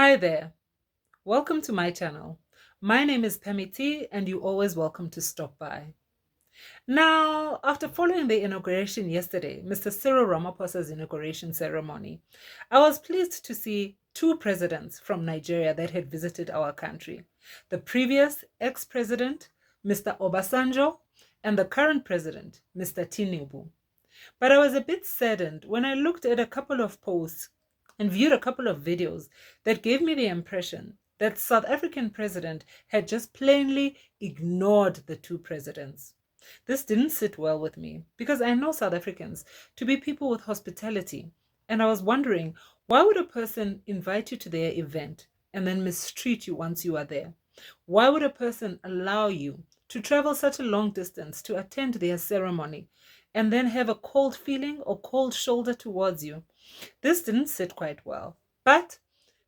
Hi there, welcome to my channel. My name is Pamiti and you're always welcome to stop by. Now, after following the inauguration yesterday, Mr. Cyril Ramaphosa's inauguration ceremony, I was pleased to see two presidents from Nigeria that had visited our country. The previous ex-president, Mr. Obasanjo, and the current president, Mr. Tinubu. But I was a bit saddened when I looked at a couple of posts and viewed a couple of videos that gave me the impression that South African president had just plainly ignored the two presidents. This didn't sit well with me because I know South Africans to be people with hospitality, and I was wondering, why would a person invite you to their event and then mistreat you once you are there? Why would a person allow you to travel such a long distance to attend their ceremony and then have a cold feeling or cold shoulder towards you? This didn't sit quite well. But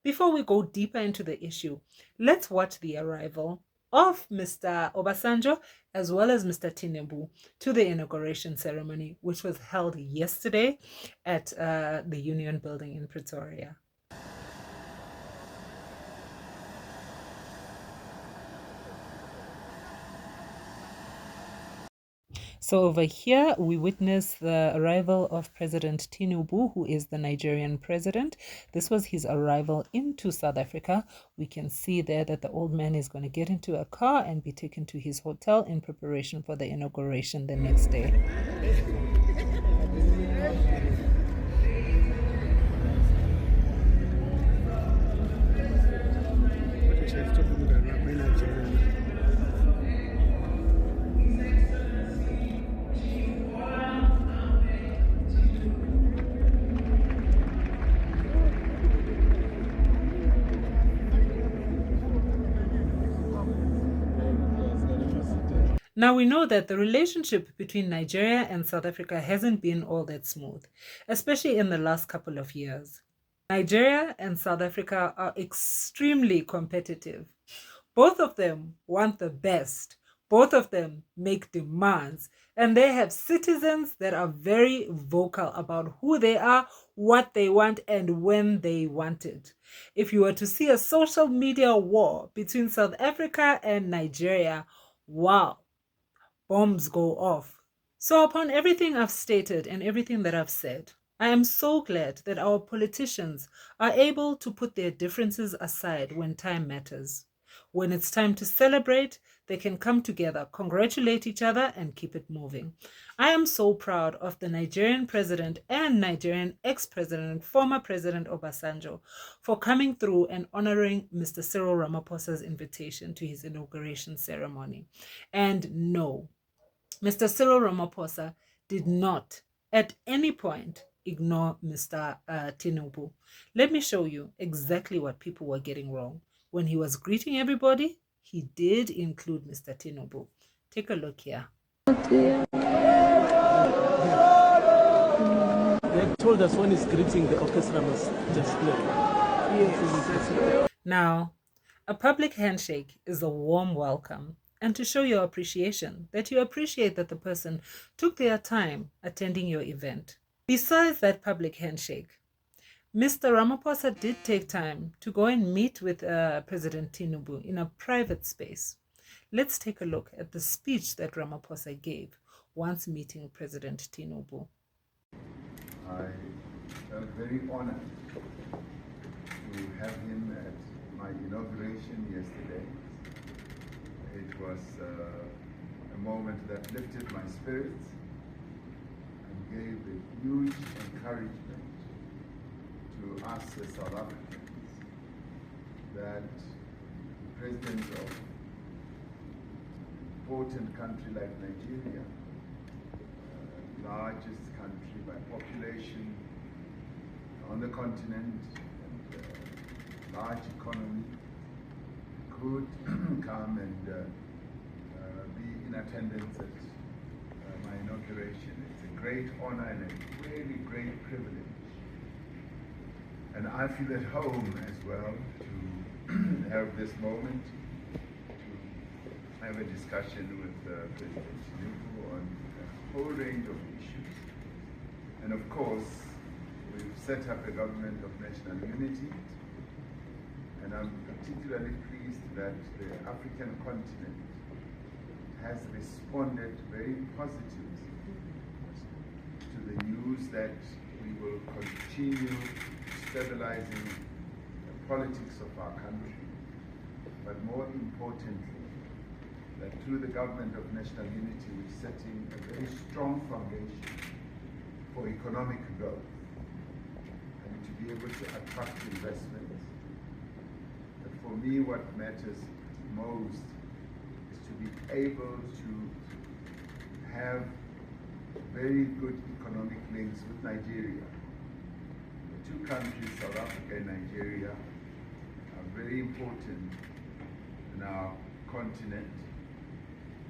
before we go deeper into the issue, let's watch the arrival of Mr. Obasanjo as well as Mr. Tinubu to the inauguration ceremony, which was held yesterday at the Union Building in Pretoria. So over here, we witness the arrival of President Tinubu, who is the Nigerian president. This was his arrival into South Africa. We can see there that the old man is going to get into a car and be taken to his hotel in preparation for the inauguration the next day. Now we know that the relationship between Nigeria and South Africa hasn't been all that smooth, especially in the last couple of years. Nigeria and South Africa are extremely competitive. Both of them want the best. Both of them make demands, and they have citizens that are very vocal about who they are, what they want, and when they want it. If you were to see a social media war between South Africa and Nigeria, wow, bombs go off. So upon everything I've stated and everything that I've said, I am so glad that our politicians are able to put their differences aside when time matters. When it's time to celebrate, they can come together, congratulate each other, and keep it moving. I am so proud of the Nigerian president and Nigerian ex-president and former president Obasanjo for coming through and honoring Mr. Cyril Ramaphosa's invitation to his inauguration ceremony. And no, Mr. Cyril Ramaphosa did not at any point ignore Mr. Tinubu. Let me show you exactly what people were getting wrong. When he was greeting everybody, he did include Mr. Tinubu. Take a look here. They told us when he's greeting, the orchestra must just play. Yes. Now, a public handshake is a warm welcome, and to show your appreciation, that you appreciate that the person took their time attending your event. Besides that public handshake, Mr. Ramaphosa did take time to go and meet with President Tinubu in a private space. Let's take a look at the speech that Ramaphosa gave once meeting President Tinubu. I felt very honored to have him at my inauguration yesterday. It was a moment that lifted my spirits and gave a huge encouragement to us as South Africans that the president of an important country like Nigeria, largest country by population on the continent and large economy, could come and be in attendance at my inauguration. It's a great honor and a really great privilege. And I feel at home as well to have this moment, to have a discussion with President Tinubu on a whole range of issues. And of course, we've set up a government of national unity, And I'm particularly pleased that the African continent has responded very positively to the news that we will continue stabilizing the politics of our country, but more importantly, that through the government of national unity, we're setting a very strong foundation for economic growth and to be able to attract investments. But for me, what matters most is to be able to have very good economic links with Nigeria. The two countries, South Africa and Nigeria, are very important in our continent.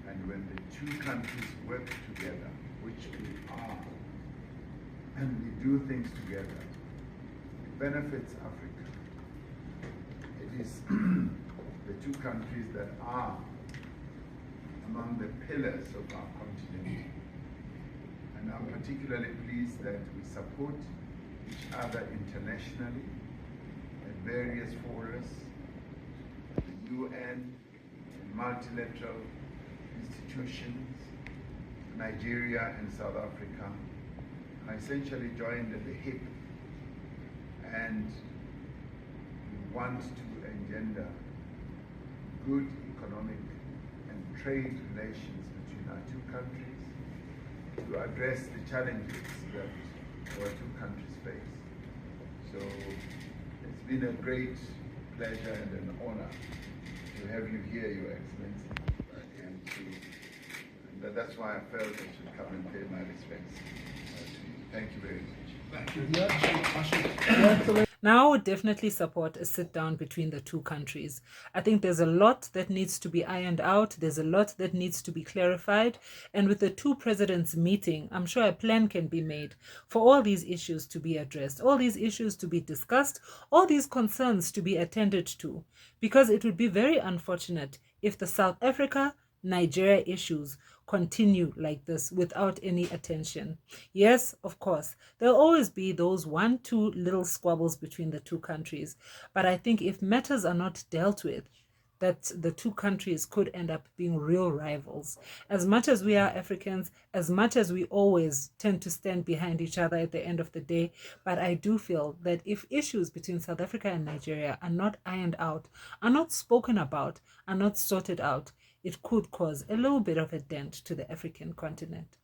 And when the two countries work together, which we are, and we do things together, it benefits Africa. It is the two countries that are among the pillars of our continent. And I'm particularly pleased that we support each other internationally at various forums, the UN, and multilateral institutions, Nigeria and South Africa, are essentially joined at the hip, and we want to engender good economic and trade relations between our two countries to address the challenges that our two countries face. So it's been a great pleasure and an honor to have you here, Your Excellency. And that's why I felt I should come and pay my respects to you. Thank you very much. Now, I would definitely support a sit down between the two countries. I think there's a lot that needs to be ironed out. There's a lot that needs to be clarified. And with the two presidents meeting, I'm sure a plan can be made for all these issues to be addressed, all these issues to be discussed, all these concerns to be attended to. Because it would be very unfortunate if the South Africa-Nigeria issues continue like this without any attention. Yes, of course, there'll always be those 1-2 little squabbles between the two countries. But I think if matters are not dealt with, that the two countries could end up being real rivals. As much as we are Africans, as much as we always tend to stand behind each other at the end of the day, but I do feel that if issues between South Africa and Nigeria are not ironed out, are not spoken about, are not sorted out, it could cause a little bit of a dent to the African continent.